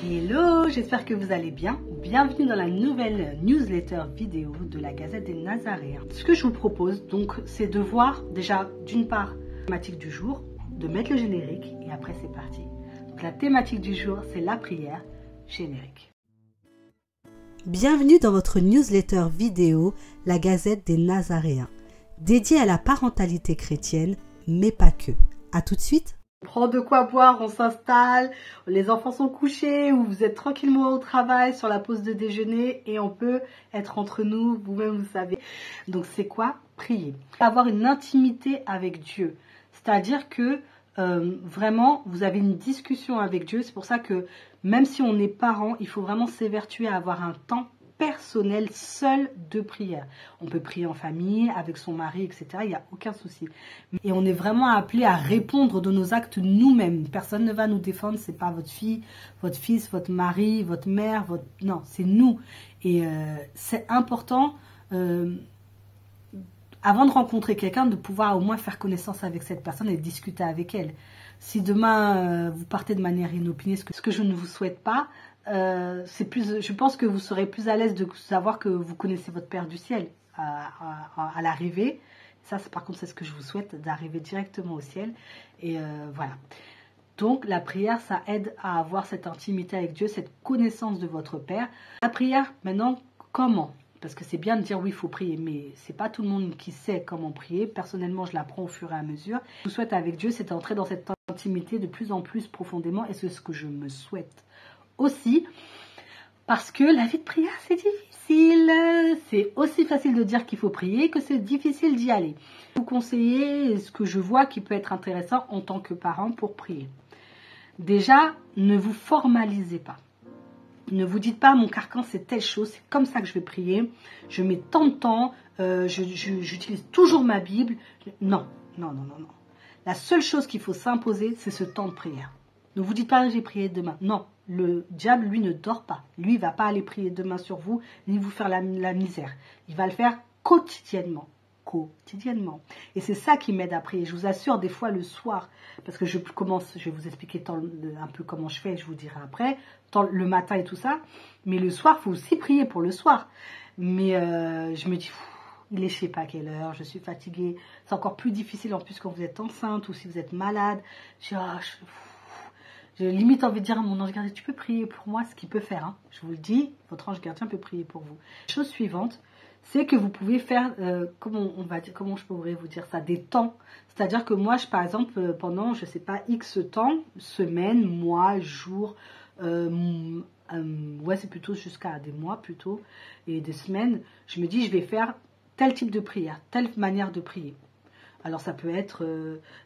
Hello, j'espère que vous allez bien. Bienvenue dans la nouvelle newsletter vidéo de la Gazette des Nazaréens. Ce que je vous propose donc, c'est de voir déjà d'une part la thématique du jour, de mettre le générique et après c'est parti. Donc la thématique du jour, c'est la prière, générique. Bienvenue dans votre newsletter vidéo, la Gazette des Nazaréens, dédiée à la parentalité chrétienne, mais pas que. À tout de suite. On prend de quoi boire, on s'installe, les enfants sont couchés ou vous êtes tranquillement au travail sur la pause de déjeuner et on peut être entre nous, vous-même vous savez. Donc c'est quoi? Prier. Avoir une intimité avec Dieu. C'est-à-dire que vraiment vous avez une discussion avec Dieu. C'est pour ça que même si on est parent, il faut vraiment s'évertuer à avoir un temps personnel seul de prière. On peut prier en famille, avec son mari, etc. Il n'y a aucun souci. Et on est vraiment appelé à répondre de nos actes nous-mêmes. Personne ne va nous défendre. C'est pas votre fille, votre fils, votre mari, votre mère, votre... Non, c'est nous. Et c'est important, avant de rencontrer quelqu'un, de pouvoir au moins faire connaissance avec cette personne et discuter avec elle. Si demain, vous partez de manière inopinée, ce que je ne vous souhaite pas, je pense que vous serez plus à l'aise de savoir que vous connaissez votre Père du ciel à l'arrivée. Ça, par contre, c'est ce que je vous souhaite, d'arriver directement au ciel. Et voilà. Donc, la prière, ça aide à avoir cette intimité avec Dieu, cette connaissance de votre Père. La prière, maintenant, comment ? Parce que c'est bien de dire oui, il faut prier, mais c'est pas tout le monde qui sait comment prier. Personnellement, je l'apprends au fur et à mesure. Ce que je souhaite avec Dieu, c'est d'entrer dans cette intimité de plus en plus profondément, et c'est ce que je me souhaite aussi, parce que la vie de prière, c'est difficile. C'est aussi facile de dire qu'il faut prier que c'est difficile d'y aller. Je vous conseiller ce que je vois qui peut être intéressant en tant que parent pour prier. Déjà, ne vous formalisez pas. Ne vous dites pas, mon carcan, c'est telle chose, c'est comme ça que je vais prier. Je mets tant de temps, j'utilise toujours ma Bible. Non. La seule chose qu'il faut s'imposer, c'est ce temps de prière. Ne vous dites pas, j'ai prié demain. Non, le diable, lui, ne dort pas. Lui, il ne va pas aller prier demain sur vous, ni vous faire la misère. Il va le faire quotidiennement. Et c'est ça qui m'aide à prier. Je vous assure, des fois le soir, parce que je vais vous expliquer un peu comment je fais, je vous dirai après, le matin et tout ça, mais le soir, il faut aussi prier pour le soir. Mais je me dis, il est je sais pas quelle heure, je suis fatiguée. C'est encore plus difficile en plus quand vous êtes enceinte ou si vous êtes malade. J'ai limite envie de dire à mon ange gardien, tu peux prier pour moi, ce qu'il peut faire. Hein. Je vous le dis, votre ange gardien peut prier pour vous. Chose suivante, c'est que vous pouvez faire, comment je pourrais vous dire ça, des temps. C'est-à-dire que moi, par exemple, pendant, je sais pas, X temps, semaines, mois, jours, ouais, c'est plutôt jusqu'à des mois plutôt, et des semaines, je me dis, je vais faire tel type de prière, telle manière de prier. Alors ça peut être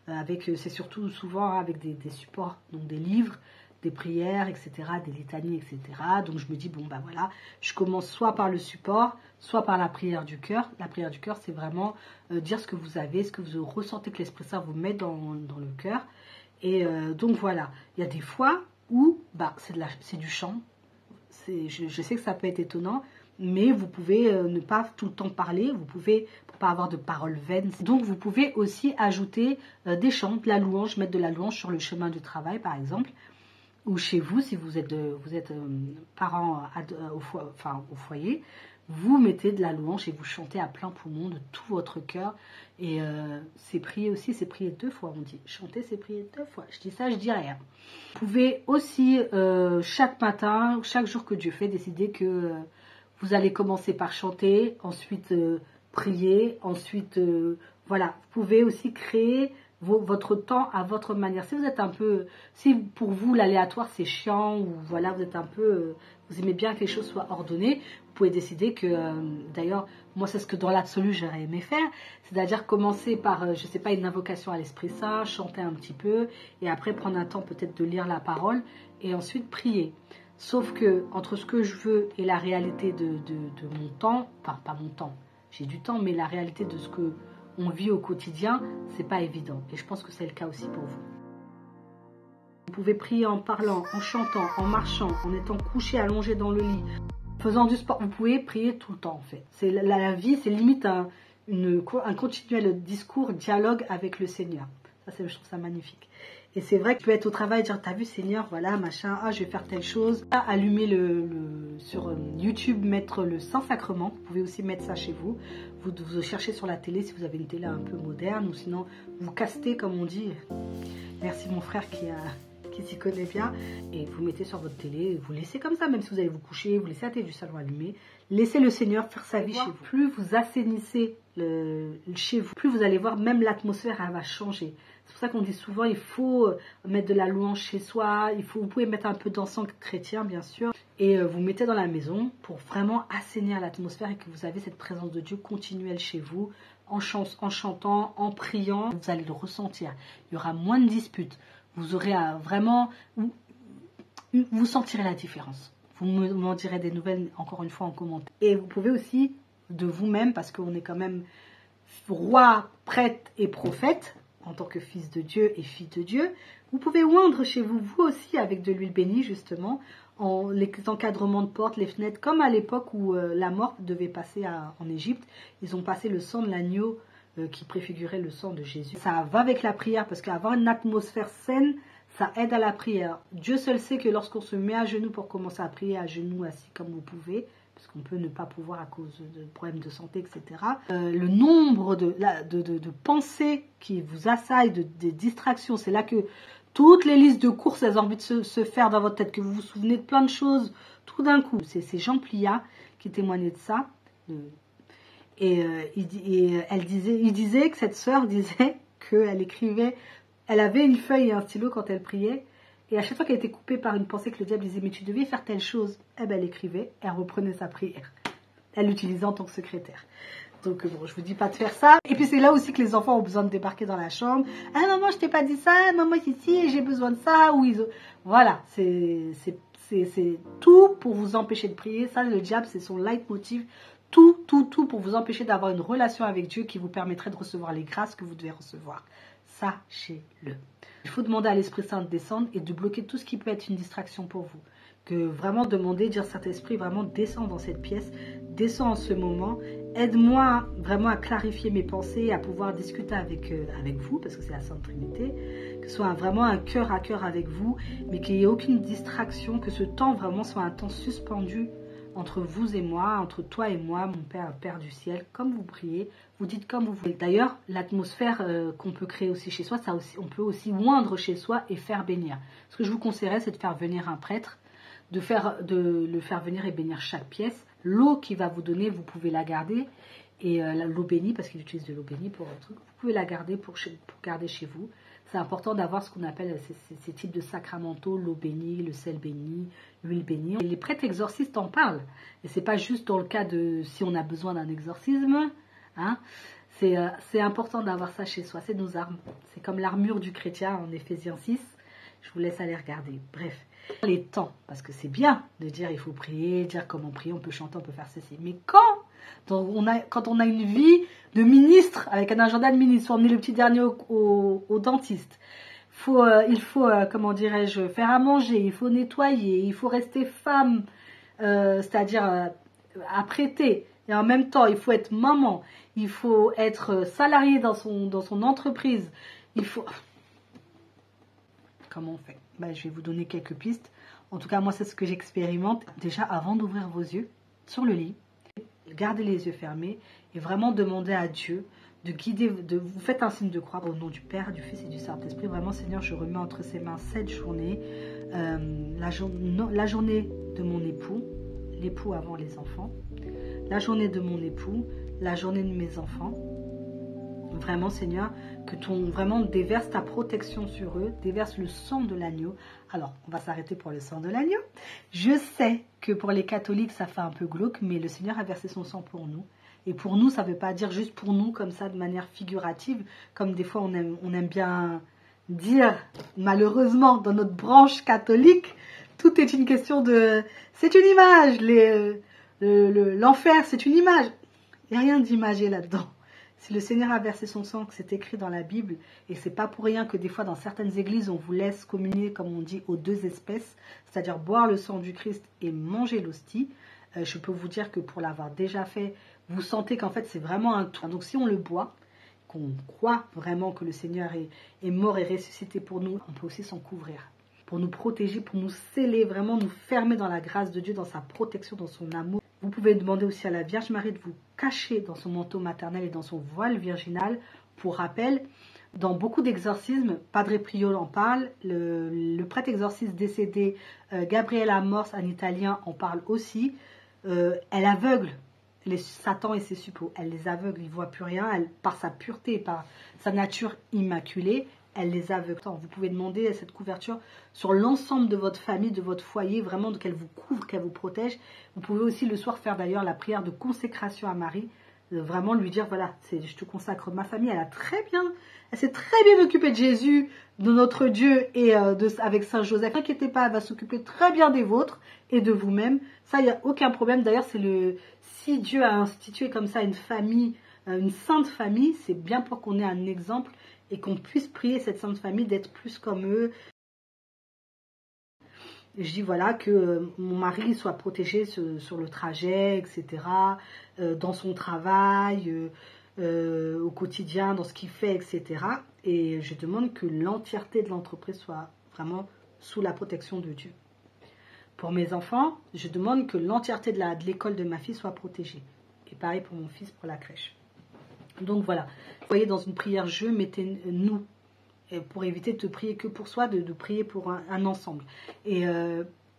c'est surtout souvent avec des supports, donc des livres, des prières, etc., des litanies, etc. Donc je me dis, bon ben voilà, je commence soit par le support, soit par la prière du cœur. La prière du cœur, c'est vraiment dire ce que vous avez, ce que vous ressentez que l'Esprit Saint vous met dans le cœur. Et donc voilà, il y a des fois où c'est du chant. Je sais que ça peut être étonnant, mais vous pouvez ne pas tout le temps parler, vous pouvez, pour pas avoir de paroles vaines. Donc vous pouvez aussi ajouter des chants, de la louange, mettre de la louange sur le chemin du travail par exemple, ou chez vous si vous êtes parent au foyer, vous mettez de la louange et vous chantez à plein poumon de tout votre cœur. Et c'est prier aussi, c'est prier 2 fois, on dit. Chanter, c'est prier 2 fois. Je dis ça, je dis rien. Vous pouvez aussi, chaque matin, chaque jour que Dieu fait, décider que vous allez commencer par chanter, ensuite prier, ensuite, voilà. Vous pouvez aussi créer votre temps à votre manière. Si vous êtes si pour vous l'aléatoire c'est chiant, ou voilà, vous êtes vous aimez bien que les choses soient ordonnées, vous pouvez décider que, d'ailleurs, moi c'est ce que dans l'absolu j'aurais aimé faire, c'est-à-dire commencer par, je sais pas, une invocation à l'Esprit Saint, chanter un petit peu, et après prendre un temps peut-être de lire la parole, et ensuite prier. Sauf que, entre ce que je veux et la réalité de mon temps, enfin pas mon temps, j'ai du temps, mais la réalité de ce que on vit au quotidien, c'est pas évident. Et je pense que c'est le cas aussi pour vous. Vous pouvez prier en parlant, en chantant, en marchant, en étant couché, allongé dans le lit, faisant du sport. Vous pouvez prier tout le temps en fait. La vie, c'est limite un continuel discours, dialogue avec le Seigneur. Ça, je trouve ça magnifique. Et c'est vrai que tu peux être au travail et dire, t'as vu Seigneur, voilà, machin, ah, je vais faire telle chose. Allumer sur YouTube, mettre le Saint-Sacrement. Vous pouvez aussi mettre ça chez vous. Vous cherchez sur la télé si vous avez une télé un peu moderne, ou sinon vous castez comme on dit. Merci mon frère qui s'y connaît bien. Et vous mettez sur votre télé, vous laissez comme ça, même si vous allez vous coucher, vous laissez la télé du salon allumée. Laissez le Seigneur faire sa vie chez vous. Plus vous assainissez chez vous, plus vous allez voir, même l'atmosphère, elle va changer. C'est pour ça qu'on dit souvent, il faut mettre de la louange chez soi, vous pouvez mettre un peu d'encens chrétien, bien sûr, et vous mettez dans la maison pour vraiment assainir l'atmosphère et que vous avez cette présence de Dieu continuelle chez vous, en chantant, en priant, vous allez le ressentir. Il y aura moins de disputes, vous aurez vraiment, vous sentirez la différence. Vous m'en direz des nouvelles, encore une fois, en commentaire. Et vous pouvez aussi, de vous-même, parce qu'on est quand même roi, prêtre et prophète, en tant que fils de Dieu et fille de Dieu, vous pouvez oindre chez vous, vous aussi, avec de l'huile bénie, justement, les encadrements de portes, les fenêtres, comme à l'époque où la mort devait passer en Égypte. Ils ont passé le sang de l'agneau qui préfigurait le sang de Jésus. Ça va avec la prière, parce qu'avoir une atmosphère saine, ça aide à la prière. Dieu seul sait que lorsqu'on se met à genoux pour commencer à prier, à genoux, assis comme vous pouvez, parce qu'on peut ne pas pouvoir à cause de problèmes de santé, etc. Le nombre de pensées qui vous assaillent, des distractions, c'est là que toutes les listes de courses, elles ont envie de se faire dans votre tête, que vous vous souvenez de plein de choses, tout d'un coup. C'est Jean Plia qui témoignait de ça. Il disait que cette sœur disait qu'elle écrivait, elle avait une feuille et un stylo quand elle priait, et à chaque fois qu'elle était coupée par une pensée que le diable disait, mais tu devais faire telle chose, eh ben elle écrivait, elle reprenait sa prière. Elle l'utilisait en tant que secrétaire. Donc bon, je vous dis pas de faire ça. Et puis c'est là aussi que les enfants ont besoin de débarquer dans la chambre. Ah maman, je t'ai pas dit ça, maman ici, j'ai besoin de ça. Voilà, c'est tout pour vous empêcher de prier. Ça, le diable, c'est son leitmotiv. Tout pour vous empêcher d'avoir une relation avec Dieu qui vous permettrait de recevoir les grâces que vous devez recevoir. Sachez-le. Il faut demander à l'Esprit Saint de descendre et de bloquer tout ce qui peut être une distraction pour vous. Que vraiment demander, dire Saint-Esprit, vraiment descends dans cette pièce, descends en ce moment, aide-moi vraiment à clarifier mes pensées, à pouvoir discuter avec vous, parce que c'est la Sainte Trinité, que ce soit vraiment un cœur à cœur avec vous, mais qu'il n'y ait aucune distraction, que ce temps vraiment soit un temps suspendu entre vous et moi, entre toi et moi, mon Père, Père du ciel, comme vous priez, vous dites comme vous voulez. D'ailleurs, l'atmosphère qu'on peut créer aussi chez soi, on peut aussi oindre chez soi et faire bénir. Ce que je vous conseillerais, c'est de faire venir un prêtre, de le faire venir et bénir chaque pièce. L'eau qu'il va vous donner, vous pouvez la garder. Et l'eau bénie, parce qu'il utilise de l'eau bénie pour un truc, vous pouvez la garder pour garder chez vous. C'est important d'avoir ce qu'on appelle ces types de sacramentaux, l'eau bénie, le sel béni, l'huile bénie. Et les prêtres exorcistes en parlent. Et c'est pas juste dans le cas de si on a besoin d'un exorcisme. Hein. C'est important d'avoir ça chez soi. C'est nos armes. C'est comme l'armure du chrétien en Éphésiens 6. Je vous laisse aller regarder. Bref. Les temps, parce que c'est bien de dire il faut prier, dire comment prier, on peut chanter, on peut faire ceci. Mais quand on a une vie de ministre, avec un agenda de ministre, il faut emmener le petit dernier au dentiste. Il faut comment dirais-je, faire à manger, il faut nettoyer, il faut rester femme, c'est-à-dire apprêter. Et en même temps, il faut être maman, il faut être salarié dans son entreprise. Il faut... Comment on fait? Je vais vous donner quelques pistes. En tout cas, moi, c'est ce que j'expérimente. Déjà, avant d'ouvrir vos yeux sur le lit, gardez les yeux fermés et vraiment demandez à Dieu de guider, vous faites un signe de croix au nom du Père, du Fils et du Saint-Esprit. Vraiment, Seigneur, je remets entre ses mains cette journée, la journée de mon époux, l'époux avant les enfants, la journée de mon époux, la journée de mes enfants. Vraiment, Seigneur, que vraiment déverse ta protection sur eux, déverse le sang de l'agneau. Alors, on va s'arrêter pour le sang de l'agneau. Je sais que pour les catholiques, ça fait un peu glauque, mais le Seigneur a versé son sang pour nous. Et pour nous, ça ne veut pas dire juste pour nous, comme ça, de manière figurative, comme des fois on aime bien dire, malheureusement, dans notre branche catholique, tout est une question de... C'est une image, l'enfer, c'est une image. Il n'y a rien d'imagé là-dedans. Si le Seigneur a versé son sang, que c'est écrit dans la Bible, et c'est pas pour rien que des fois dans certaines églises, on vous laisse communier, comme on dit, aux deux espèces, c'est-à-dire boire le sang du Christ et manger l'hostie. Je peux vous dire que pour l'avoir déjà fait, vous sentez qu'en fait c'est vraiment un tout. Donc si on le boit, qu'on croit vraiment que le Seigneur est mort et ressuscité pour nous, on peut aussi s'en couvrir, pour nous protéger, pour nous sceller, vraiment nous fermer dans la grâce de Dieu, dans sa protection, dans son amour. Vous pouvez demander aussi à la Vierge Marie de vous cacher dans son manteau maternel et dans son voile virginal. Pour rappel, dans beaucoup d'exorcismes, Padre Priolo en parle, le prêtre exorciste décédé Gabriele Amors en italien en parle aussi. Elle aveugle Satan et ses suppôts, elle les aveugle, ils ne voient plus rien, par sa pureté, par sa nature immaculée, elle les aveugle. Vous pouvez demander cette couverture sur l'ensemble de votre famille, de votre foyer, vraiment qu'elle vous couvre, qu'elle vous protège. Vous pouvez aussi le soir faire d'ailleurs la prière de consécration à Marie, vraiment lui dire, voilà, je te consacre ma famille, elle s'est très bien occupée de Jésus, de notre Dieu et avec Saint Joseph. N'inquiétez pas, elle va s'occuper très bien des vôtres et de vous-même. Ça, il n'y a aucun problème. D'ailleurs, si Dieu a institué comme ça une famille, une sainte famille, c'est bien pour qu'on ait un exemple et qu'on puisse prier cette sainte famille d'être plus comme eux. Et je dis voilà que mon mari soit protégé sur le trajet, etc., dans son travail, au quotidien, dans ce qu'il fait, etc. Et je demande que l'entièreté de l'entreprise soit vraiment sous la protection de Dieu. Pour mes enfants, je demande que l'entièreté de l'école de ma fille soit protégée. Et pareil pour mon fils, pour la crèche. Donc voilà, vous voyez, dans une prière je, mettez nous, pour éviter de prier que pour soi, de prier pour un ensemble. Et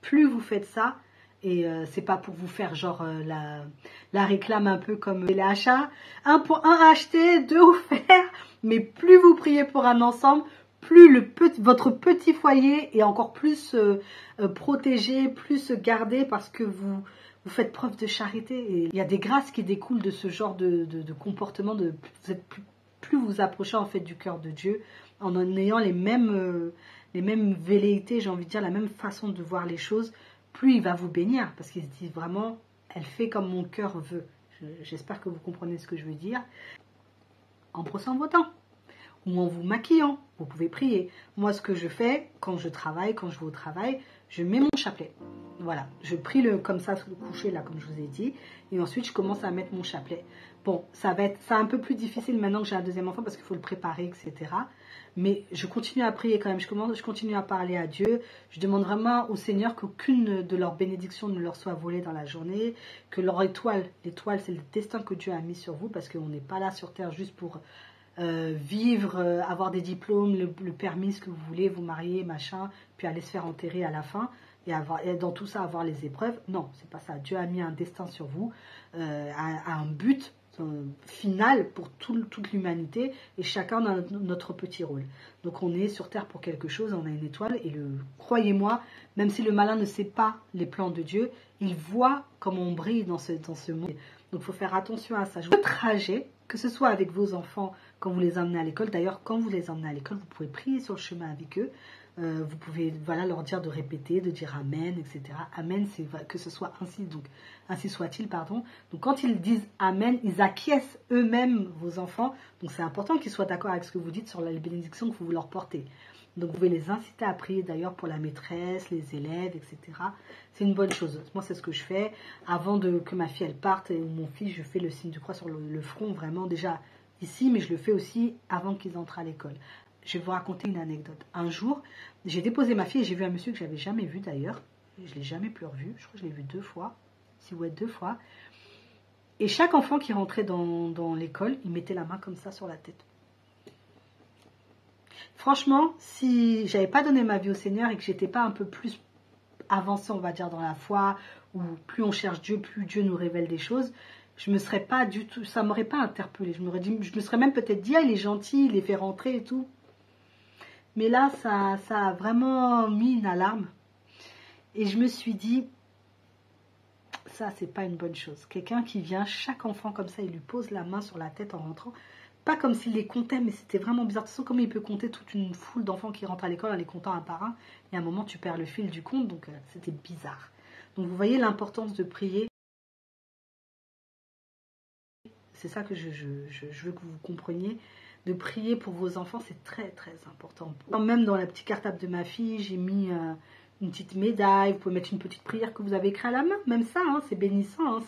plus vous faites ça, et c'est pas pour vous faire genre la réclame un peu comme les achats, 1 pour 1 acheté, 2 offert, mais plus vous priez pour un ensemble, plus votre petit foyer est encore plus protégé, plus gardé, parce que vous faites preuve de charité. Et il y a des grâces qui découlent de ce genre de comportement. Plus vous vous approchez en fait du cœur de Dieu, en ayant les mêmes velléités, j'ai envie de dire, la même façon de voir les choses, plus il va vous bénir, parce qu'il se dit vraiment, elle fait comme mon cœur veut. J'espère que vous comprenez ce que je veux dire. En brossant vos dents, ou en vous maquillant, vous pouvez prier. Moi, ce que je fais, quand je travaille, quand je vais au travail, je mets mon chapelet. Voilà, je prie comme ça, sous le coucher, là, comme je vous ai dit, et ensuite, je commence à mettre mon chapelet. Bon, c'est un peu plus difficile maintenant que j'ai un deuxième enfant, parce qu'il faut le préparer, etc. Mais je continue à prier quand même, je continue à parler à Dieu. Je demande vraiment au Seigneur qu'aucune de leurs bénédictions ne leur soit volée dans la journée, que leur l'étoile, c'est le destin que Dieu a mis sur vous, parce qu'on n'est pas là sur terre juste pour vivre, avoir des diplômes, le permis, ce que vous voulez, vous marier, machin, puis aller se faire enterrer à la fin, et dans tout ça avoir les épreuves. Non, c'est pas ça. Dieu a mis un destin sur vous, un but final pour toute l'humanité, et chacun a notre petit rôle. Donc on est sur terre pour quelque chose, on a une étoile, et croyez-moi, même si le malin ne sait pas les plans de Dieu, il voit comment on brille dans ce monde. Donc il faut faire attention à ça. Le trajet, que ce soit avec vos enfants quand vous les emmenez à l'école, d'ailleurs quand vous les emmenez à l'école, vous pouvez prier sur le chemin avec eux. Vous pouvez leur dire de répéter, de dire Amen, etc. Amen, c'est que ce soit ainsi, donc ainsi soit-il, pardon. Donc quand ils disent Amen, ils acquiescent eux-mêmes, vos enfants. Donc c'est important qu'ils soient d'accord avec ce que vous dites sur les bénédictions que vous leur portez. Donc vous pouvez les inciter à prier d'ailleurs pour la maîtresse, les élèves, etc. C'est une bonne chose. Moi c'est ce que je fais. Avant que ma fille elle parte, ou mon fils, je fais le signe de croix sur le front, vraiment déjà ici, mais je le fais aussi avant qu'ils entrent à l'école. Je vais vous raconter une anecdote. Un jour, j'ai déposé ma fille et j'ai vu un monsieur que je n'avais jamais vu d'ailleurs. Je ne l'ai jamais plus revu. Je crois que je l'ai vu 2 fois. Si vous êtes 2 fois. Et chaque enfant qui rentrait dans l'école, il mettait la main comme ça sur la tête. Franchement, si j'avais pas donné ma vie au Seigneur et que j'étais pas un peu plus avancée, on va dire, dans la foi, ou plus on cherche Dieu, plus Dieu nous révèle des choses, je me serais pas du tout, ça m'aurait pas interpellée. Je me serais même peut-être dit, ah, il est gentil, il les fait rentrer et tout. Mais là, ça a vraiment mis une alarme. Et je me suis dit, ça, c'est pas une bonne chose. Quelqu'un qui vient, chaque enfant comme ça, il lui pose la main sur la tête en rentrant. Pas comme s'il les comptait, mais c'était vraiment bizarre. De toute façon, comment il peut compter toute une foule d'enfants qui rentrent à l'école en les comptant un par un. Et à un moment, tu perds le fil du compte. Donc, c'était bizarre. Donc, vous voyez l'importance de prier. C'est ça que je veux que vous compreniez. De prier pour vos enfants, c'est très très important. Même dans la petite cartable de ma fille, j'ai mis une petite médaille. Vous pouvez mettre une petite prière que vous avez écrite à la main. Même ça, hein, c'est bénissant. Hein,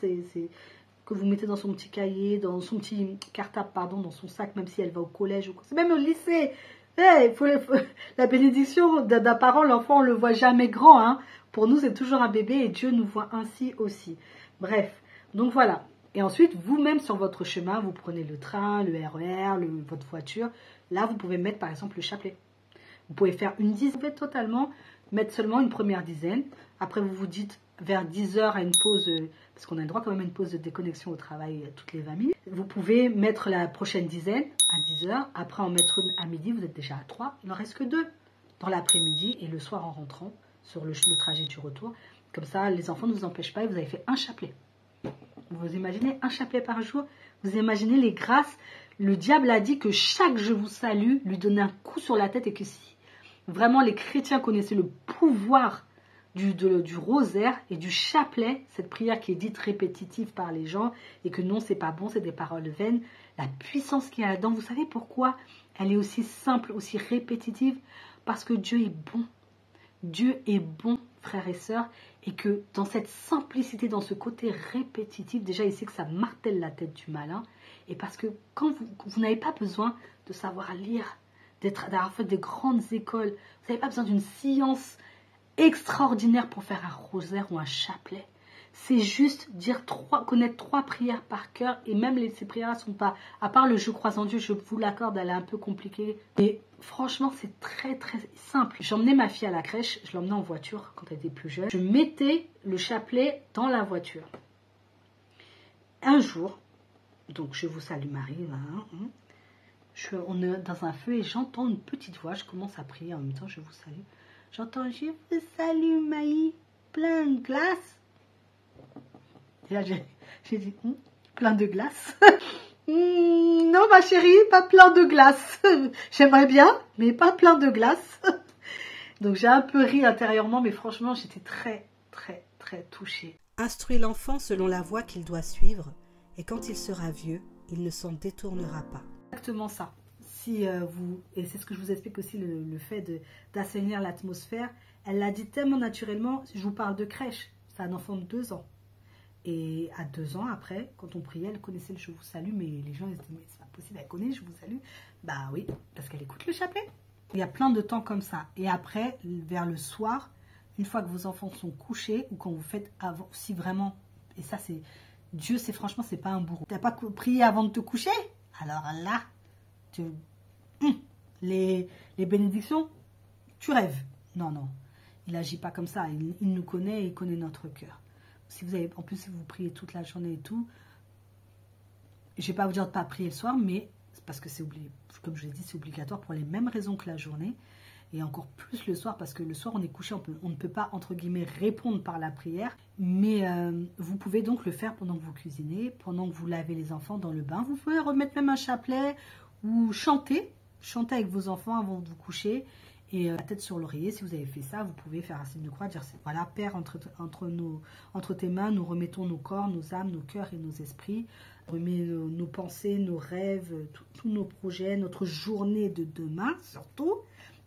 que vous mettez dans son petit cahier, dans son petit cartable, pardon, dans son sac, même si elle va au collège ou quoi. C'est même au lycée. La bénédiction d'un parent, l'enfant, on ne le voit jamais grand. Hein. Pour nous, c'est toujours un bébé et Dieu nous voit ainsi aussi. Bref, donc voilà. Et ensuite, vous-même sur votre chemin, vous prenez le train, le RER, votre voiture. Là, vous pouvez mettre par exemple le chapelet. Vous pouvez faire une dizaine, vous pouvez totalement mettre seulement une première dizaine. Après, vous vous dites vers 10 heures à une pause, parce qu'on a le droit quand même à une pause de déconnexion au travail toutes les 20 minutes. Vous pouvez mettre la prochaine dizaine à 10 heures. Après, en mettre une à midi, vous êtes déjà à 3. Il n'en reste que 2 dans l'après-midi et le soir en rentrant sur le trajet du retour. Comme ça, les enfants ne vous empêchent pas et vous avez fait un chapelet. Vous imaginez un chapelet par jour? Vous imaginez les grâces? Le diable a dit que chaque je vous salue lui donnait un coup sur la tête et que si vraiment les chrétiens connaissaient le pouvoir du rosaire et du chapelet, cette prière qui est dite répétitive par les gens et que non, c'est pas bon, c'est des paroles vaines, la puissance qu'il y a là-dedans, vous savez pourquoi elle est aussi simple, aussi répétitive? Parce que Dieu est bon. Dieu est bon, frères et sœurs, et que dans cette simplicité, dans ce côté répétitif, déjà il sait que ça martèle la tête du malin, et parce que quand vous n'avez pas besoin de savoir lire, d'avoir fait des grandes écoles, vous n'avez pas besoin d'une science extraordinaire pour faire un rosaire ou un chapelet. C'est juste connaître 3 prières par cœur, et même ces prières ne sont pas, à part le je crois en Dieu, je vous l'accorde, elle est un peu compliquée, mais franchement c'est très très simple. J'emmenais ma fille à la crèche, je l'emmenais en voiture quand elle était plus jeune, je mettais le chapelet dans la voiture. Un jour, donc je vous salue Marie, on est dans un feu et j'entends une petite voix, je commence à prier en même temps, je vous salue. J'entends je vous salue Maï, plein de glace. Et là, j'ai dit, plein de glace. Non, ma chérie, pas plein de glace. J'aimerais bien, mais pas plein de glace. Donc, j'ai un peu ri intérieurement, mais franchement, j'étais très, très, très touchée. Instruis l'enfant selon la voie qu'il doit suivre, et quand il sera vieux, il ne s'en détournera pas. Exactement ça. Si et c'est ce que je vous explique aussi, le fait d'assainir l'atmosphère, elle l'a dit tellement naturellement, je vous parle de crèche, c'est un enfant de 2 ans. Et à 2 ans après, quand on priait, elle connaissait le je vous salue, mais les gens ils se disaient, mais c'est pas possible, elle connaît je vous salue. Bah oui, parce qu'elle écoute le chapelet. Il y a plein de temps comme ça. Et après, vers le soir, une fois que vos enfants sont couchés, ou quand vous faites avant, si vraiment, et ça c'est, Dieu c'est franchement, c'est pas un bourreau. T'as pas prié avant de te coucher? Alors là, les bénédictions, tu rêves. Non, non, il n'agit pas comme ça. Il nous connaît et il connaît notre cœur. Si vous avez, en plus, si vous priez toute la journée et tout, je ne vais pas vous dire de ne pas prier le soir, mais parce que c'est comme je l'ai dit, c'est obligatoire pour les mêmes raisons que la journée. Et encore plus le soir, parce que le soir, on est couché, on ne peut pas, entre guillemets, répondre par la prière. Mais vous pouvez donc le faire pendant que vous cuisinez, pendant que vous lavez les enfants dans le bain. Vous pouvez remettre même un chapelet ou chanter avec vos enfants avant de vous coucher. Et la tête sur l'oreiller, si vous avez fait ça, vous pouvez faire un signe de croix, dire voilà, Père, entre tes mains, nous remettons nos corps, nos âmes, nos cœurs et nos esprits. Remet nos pensées, nos rêves, tous nos projets, notre journée de demain, surtout.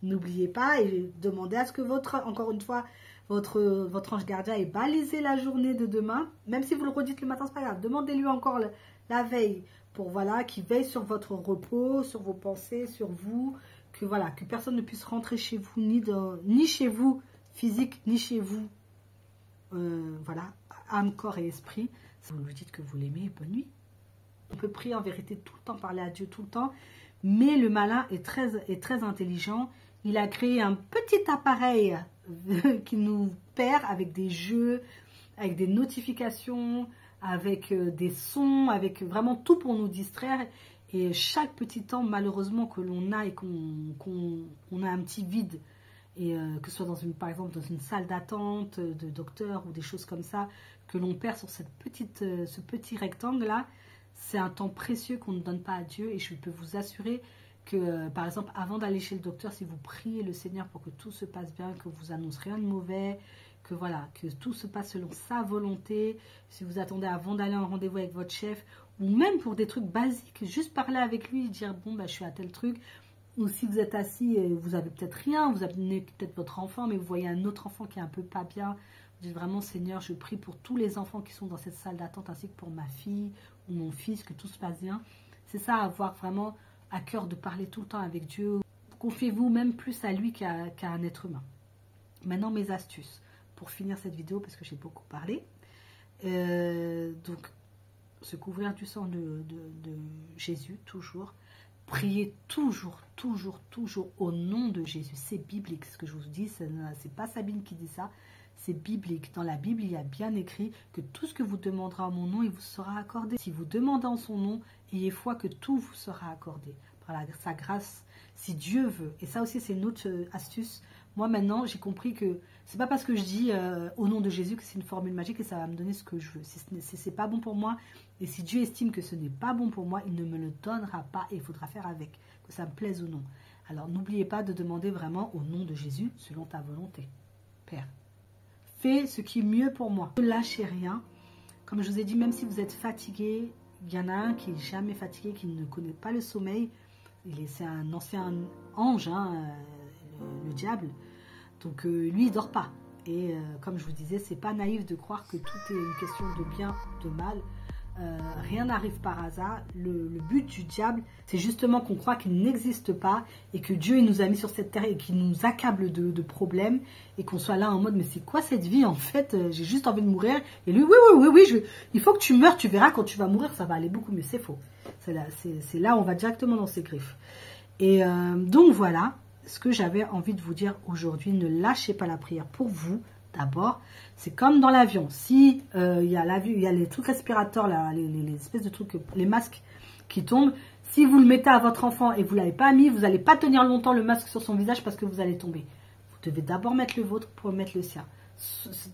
N'oubliez pas et demandez à ce que encore une fois, votre ange gardien ait balisé la journée de demain. Même si vous le redites le matin, c'est pas grave. Demandez-lui encore la veille pour qu'il veille sur votre repos, sur vos pensées, sur vous. Que personne ne puisse rentrer chez vous, ni chez vous physique, ni chez vous, âme, corps et esprit. Si vous lui dites que vous l'aimez, bonne nuit. On peut prier en vérité tout le temps, parler à Dieu tout le temps, mais le malin est très intelligent. Il a créé un petit appareil qui nous perd avec des jeux, avec des notifications, avec des sons, avec vraiment tout pour nous distraire. Et chaque petit temps, malheureusement, que l'on a et qu'on a un petit vide, et que ce soit par exemple dans une salle d'attente de docteur ou des choses comme ça, que l'on perd sur ce petit rectangle-là, c'est un temps précieux qu'on ne donne pas à Dieu. Et je peux vous assurer que, par exemple, avant d'aller chez le docteur, si vous priez le Seigneur pour que tout se passe bien, que vous annonce rien de mauvais, que tout se passe selon sa volonté, si vous attendez avant d'aller en rendez-vous avec votre chef, ou même pour des trucs basiques, juste parler avec lui, dire bon, je suis à tel truc, Ou si vous êtes assis et vous avez peut-être rien, vous amenez peut-être votre enfant, mais vous voyez un autre enfant qui est un peu pas bien. Vous dites vraiment, Seigneur, je prie pour tous les enfants qui sont dans cette salle d'attente, ainsi que pour ma fille ou mon fils, que tout se passe bien. C'est ça, avoir vraiment à cœur de parler tout le temps avec Dieu. Confiez-vous même plus à lui qu'à un être humain. Maintenant, mes astuces pour finir cette vidéo, parce que j'ai beaucoup parlé. Donc, se couvrir du sang de Jésus, toujours. Priez toujours, toujours, toujours au nom de Jésus. C'est biblique, ce que je vous dis. C'est pas Sabine qui dit ça. C'est biblique. Dans la Bible, il y a bien écrit que tout ce que vous demanderez en mon nom, il vous sera accordé. Si vous demandez en son nom, ayez foi que tout vous sera accordé. Par sa grâce, si Dieu veut. Et ça aussi, c'est une autre astuce. Moi, maintenant, j'ai compris que c'est pas parce que je dis au nom de Jésus que c'est une formule magique et ça va me donner ce que je veux. Si c'est pas bon pour moi, et si Dieu estime que ce n'est pas bon pour moi, il ne me le donnera pas et il faudra faire avec, que ça me plaise ou non. Alors, n'oubliez pas de demander vraiment au nom de Jésus, selon ta volonté. Père, fais ce qui est mieux pour moi. Ne lâchez rien. Comme je vous ai dit, même si vous êtes fatigué, il y en a un qui n'est jamais fatigué, qui ne connaît pas le sommeil. C'est un ancien ange, hein, le diable. Donc lui, il dort pas. Et comme je vous disais, c'est pas naïf de croire que tout est une question de bien, de mal. Rien n'arrive par hasard. Le but du diable, c'est justement qu'on croit qu'il n'existe pas et que Dieu il nous a mis sur cette terre et qu'il nous accable de problèmes et qu'on soit là en mode mais c'est quoi cette vie en fait, j'ai juste envie de mourir. Et lui, oui, il faut que tu meurs, tu verras quand tu vas mourir, ça va aller beaucoup mieux. C'est faux. C'est là, on va directement dans ses griffes. Et donc voilà ce que j'avais envie de vous dire aujourd'hui. Ne lâchez pas la prière pour vous. D'abord, c'est comme dans l'avion. Si il y a les trucs respirateurs, là, les espèces de trucs, les masques qui tombent, si vous le mettez à votre enfant et vous ne l'avez pas mis, vous n'allez pas tenir longtemps le masque sur son visage parce que vous allez tomber. Vous devez d'abord mettre le vôtre pour mettre le sien.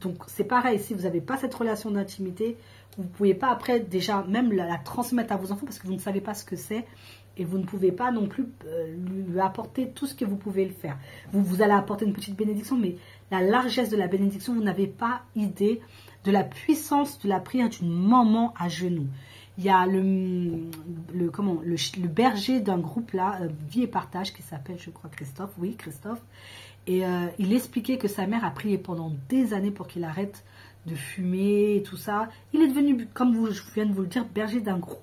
Donc c'est pareil, si vous n'avez pas cette relation d'intimité, vous ne pouvez pas après déjà même la transmettre à vos enfants parce que vous ne savez pas ce que c'est. Et vous ne pouvez pas non plus lui apporter tout ce que vous pouvez le faire. Vous allez apporter une petite bénédiction, mais la largesse de la bénédiction, vous n'avez pas idée de la puissance de la prière d'une maman à genoux. Il y a le berger d'un groupe là, Vie et Partage, qui s'appelle, je crois, Christophe. Oui, Christophe. Et il expliquait que sa mère a prié pendant des années pour qu'il arrête de fumer et tout ça. Il est devenu, comme je viens de vous le dire, berger d'un groupe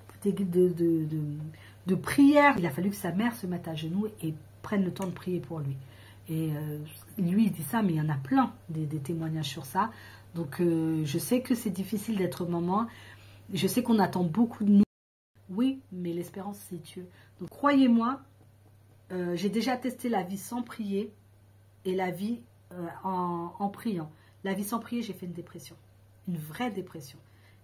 de prière. Il a fallu que sa mère se mette à genoux et prenne le temps de prier pour lui. Et lui, il dit ça, mais il y en a plein des témoignages sur ça. Donc, je sais que c'est difficile d'être maman. Je sais qu'on attend beaucoup de nous. Oui, mais l'espérance, c'est Dieu. Donc, croyez-moi, j'ai déjà testé la vie sans prier et la vie en priant. La vie sans prier, j'ai fait une dépression. Une vraie dépression.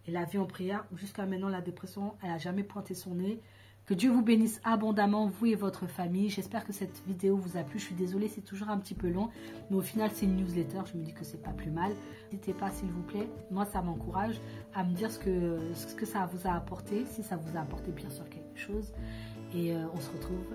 Et la vie en prière, jusqu'à maintenant, la dépression, elle n'a jamais pointé son nez. Que Dieu vous bénisse abondamment, vous et votre famille. J'espère que cette vidéo vous a plu. Je suis désolée, c'est toujours un petit peu long. Mais au final, c'est une newsletter. Je me dis que c'est pas plus mal. N'hésitez pas, s'il vous plaît. Moi, ça m'encourage à me dire ce que ça vous a apporté. Si ça vous a apporté, bien sûr, quelque chose. Et on se retrouve